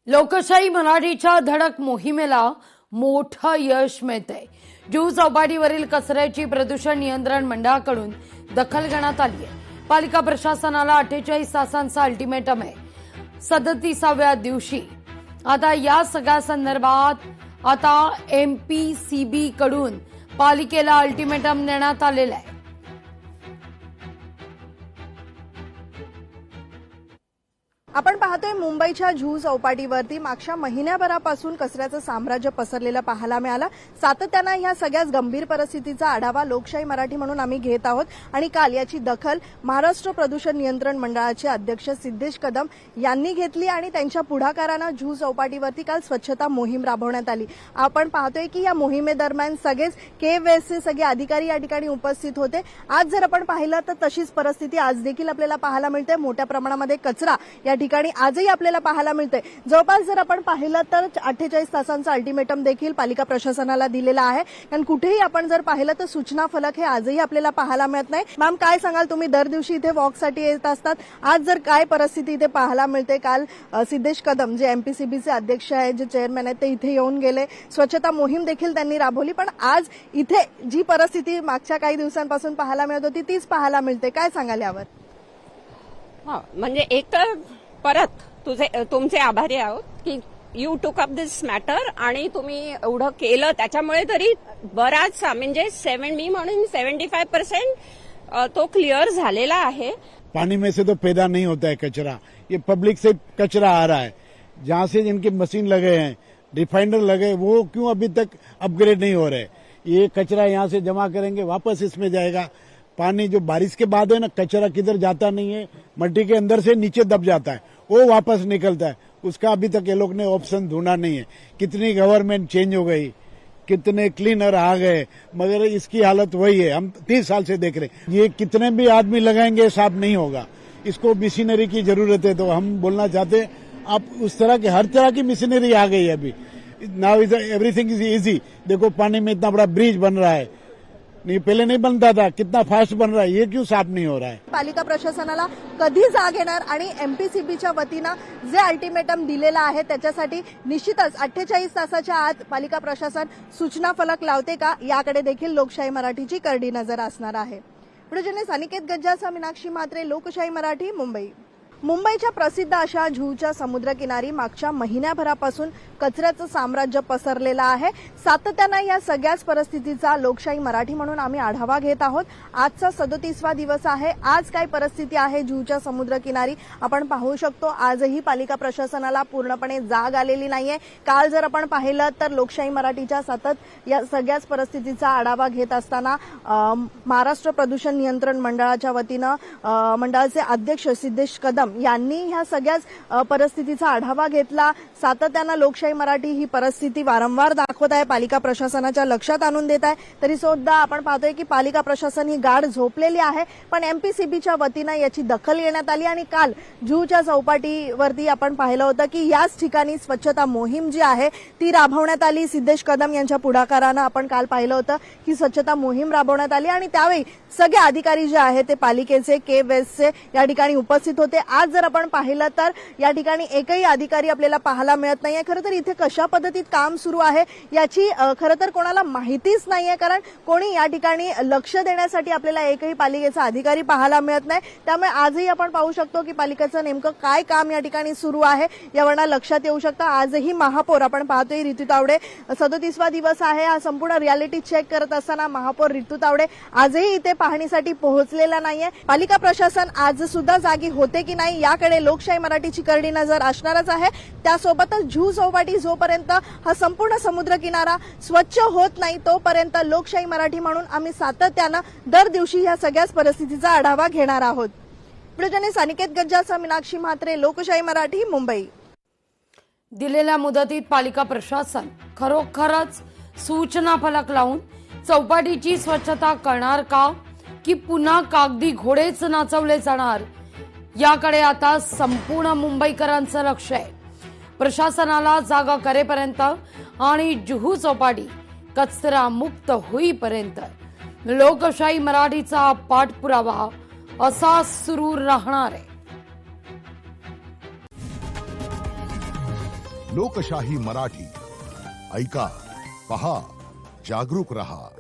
लोकशाही मराठीच्या धडक मोहिमेला मोठं यश मिळतंय। जुहू चौपाटीवरील कचऱ्याची प्रदूषण नियंत्रण मंडळाकडून दखल घेण्यात आली आहे। पालिका प्रशासनाला 48 तासांचा अल्टिमेटम आहे। 37व्या दिवशी आता या सगळ्या संदर्भात आता एमपीसीबी कडून पालिकेला अल्टिमेटम देण्यात आलेला आहे। आपण पाहतोय मुंबईच्या जुहू चौपाटीवरती मागच्या महिन्याभरापासून कचऱ्याचं साम्राज्य पसरलेलं पाहायला मिळालं। सातत्यानं ह्या सगळ्याच गंभीर परिस्थितीचा आढावा लोकशाही मराठी म्हणून आम्ही घेत आहोत आणि काल याची दखल महाराष्ट्र प्रदूषण नियंत्रण मंडळाचे अध्यक्ष सिद्धेश कदम यांनी घेतली आणि त्यांच्या पुढाकारानं जुहू चौपाटीवरती काल स्वच्छता मोहीम राबवण्यात आली। आपण पाहतोय की या मोहिमेदरम्यान सगळेच केवेसचे सगळे अधिकारी या ठिकाणी उपस्थित होते। आज जर आपण पाहिलं तर तशीच परिस्थिती आज देखील आपल्याला पाहायला मिळते। मोठ्या प्रमाणामध्ये कचरा या ठिकाणी आजही आपल्याला पाहायला मिळते। जवळपास जर आपण पाहिलं तर 48 तासांचा अल्टिमेटम देखील पालिका प्रशासनाला दिलेला आहे। कारण कुठेही आपण जर पाहिलं तर सूचना फलक हे आजही आपल्याला पाहायला मिळत नाही। मॅम, काय सांगाल, तुम्ही दर दिवशी इथे वॉकसाठी येत असतात, आज जर काय परिस्थिती इथे पाहायला मिळते? काल सिद्धेश कदम जे एमपीसीबीचे अध्यक्ष आहेत, जे चेअरमॅन आहेत, ते इथे येऊन गेले, स्वच्छता मोहीम देखील त्यांनी राबवली, पण आज इथे जी परिस्थिती मागच्या काही दिवसांपासून पाहायला मिळत होती तीच पाहायला मिळते, काय सांगाल यावर? म्हणजे एक तर परत तुमचे आभारी आहोत की you took up this matter आणि तुम्ही एवढं केलं, त्याच्यामुळे तरी बराचसा म्हणजे मी म्हणून 75% तो क्लिअर झालेला आहे। पानी में से तो पैदा नहीं होता है कचरा, ये पब्लिक से कचरा आ रहा है। जहां से जिनके मशीन लगे हैं, रिफाइनर लगे, वो क्यों अभी तक अपग्रेड नहीं हो रहे? ये कचरा यहाँ से जमा करेंगे, वापस इसमें जाएगा। पानी जो बारिश के बाद है ना, कचरा किधर जाता नहीं है, मट्टी के अंदर से नीचे दब जाता है, वो वापस निकलता है। उसका अभी तक ये लोग ने ऑप्शन ढूंढा नहीं है। कितनी गवर्नमेंट चेंज हो गई, कितने क्लीनर आ गए, मगर इसकी हालत वही है। हम 30 साल से देख रहे हैं, ये कितने भी आदमी लगाएंगे साफ नहीं होगा। इसको मशीनरी की जरूरत है। तो हम बोलना चाहते हैं, आप उस तरह की हर तरह की मशीनरी आ गई है अभी। Now is everything is easy. देखो पानी में इतना बड़ा ब्रिज बन रहा है, नहीं पहले नहीं बनता था, कितना फास्ट बन रहा है, ये क्यों साफ नहीं हो रहा है? पालिका प्रशासनाला कधी जाग येणार आणि एमपीसीबीच्या वतीनं जे अल्टिमेटम दिलेलं आहे त्याच्यासाठी निश्चितच 48 तासाच्या आत पालिका प्रशासन सूचना फलक लावते का, याकडे देखील लोकशाही मराठीची करडी नजर असणार आहे। व्हिडिओ अनिकेत गज्जाचा, मीनाक्षी म्हात्रे, लोकशाही मराठी, मुंबई। मुंबईच्या प्रसिद्ध अशा जुहूच्या समुद्रकिनारी मागच्या महिन्याभरापासून कचऱ्याचं साम्राज्य पसरलेलं आहे। सातत्यानं या सगळ्याच परिस्थितीचा लोकशाही मराठी म्हणून आम्ही आढावा घेत आहोत। आजचा 37वा दिवस आहे। आज काय परिस्थिती आहे जुहूच्या समुद्रकिनारी आपण पाहू शकतो। आजही पालिका प्रशासनाला पूर्णपणे जाग आलेली नाहीये। काल जर आपण पाहिलं तर लोकशाही मराठीच्या सतत या सगळ्याच परिस्थितीचा आढावा घेत असताना महाराष्ट्र प्रदूषण नियंत्रण मंडळाच्या वतीनं मंडळाचे अध्यक्ष सिद्धेश कदम यांनी ह्या सगळ्याच परिस्थितीचा आढावा घेतला। सातत्यानं लोकशाही मराठी ही परिस्थिती वारंवार दाखवत आहे, पालिका प्रशासनाच्या लक्षात आणून देत आहे। तरी सुद्धा आपण पाहतोय की पालिका प्रशासन ही गाढ झोपलेली आहे, पण एमपीसीबीच्या वतीनं याची दखल घेण्यात आली आणि काल जुहूच्या चौपाटीवरती आपण पाहिलं होतं की याच ठिकाणी स्वच्छता मोहीम जी आहे ती राबवण्यात आली। सिद्धेश कदम यांच्या पुढाकारानं आपण काल पाहिलं होतं की स्वच्छता मोहीम राबवण्यात आली आणि त्यावेळी सगळे अधिकारी जे आहेत ते पालिकेचे, केवेसचे या ठिकाणी उपस्थित होते। आज जर आपण पाहिलं तर या ठिकाणी एकही अधिकारी आपल्याला पाहायला मिळत नाहीये। खरं तर इथे कशा पद्धतीत काम सुरू आहे याची खरं तर कोणाला माहितीच नाहीये, कारण कोणी या ठिकाणी लक्ष देण्यासाठी आपल्याला एकही पालिकेचा अधिकारी पाहायला मिळत नाही। त्यामुळे आजही आपण पाहू शकतो की पालिकेचं नेमकं काय काम या ठिकाणी सुरू आहे यावरून लक्षात येऊ शकतं। आजही महापौर आपण पाहतोय ऋतू तावडे, 37वा दिवस आहे। हा संपूर्ण रियालिटी चेक करत असताना महापौर ऋतू तावडे आजही इथे पाहणीसाठी पोहोचलेला नाहीये। पालिका प्रशासन आज सुद्धा जागी होते की नाही याकडे लोकशाही मराठीची करडी नजर असणारच आहे। त्यासोबतच जुहू चौपाटी जोपर्यंत हा संपूर्ण समुद्र किनारा स्वच्छ होत नाही तोपर्यंत लोकशाही मराठी म्हणून आम्ही सातत्यानं दर दिवशी ह्या सगळ्याच परिस्थितीचा आढावा घेणार आहोत। व्हिडिओ अनिकेत गज्जाचा, मीनाक्षी म्हात्रे, लोकशाही मराठी, मुंबई। दिलेल्या मुदतीत पालिका प्रशासन खरोखरच सूचना फलक लावून चौपाटीची स्वच्छता करणार का, की पुन्हा कागदी घोडेच नाचवले जाणार, याकडे आता संपूर्ण मुंबईकरांचं लक्ष आहे। प्रशासनाला जागा करेपर्यंत आणि जुहू चौपाटी कचरा मुक्त होईपर्यंत लोकशाही मराठीचा पाठपुरावा असा सुरू राहणार आहे। लोकशाही मराठी ऐका पहा जागरूक रहा।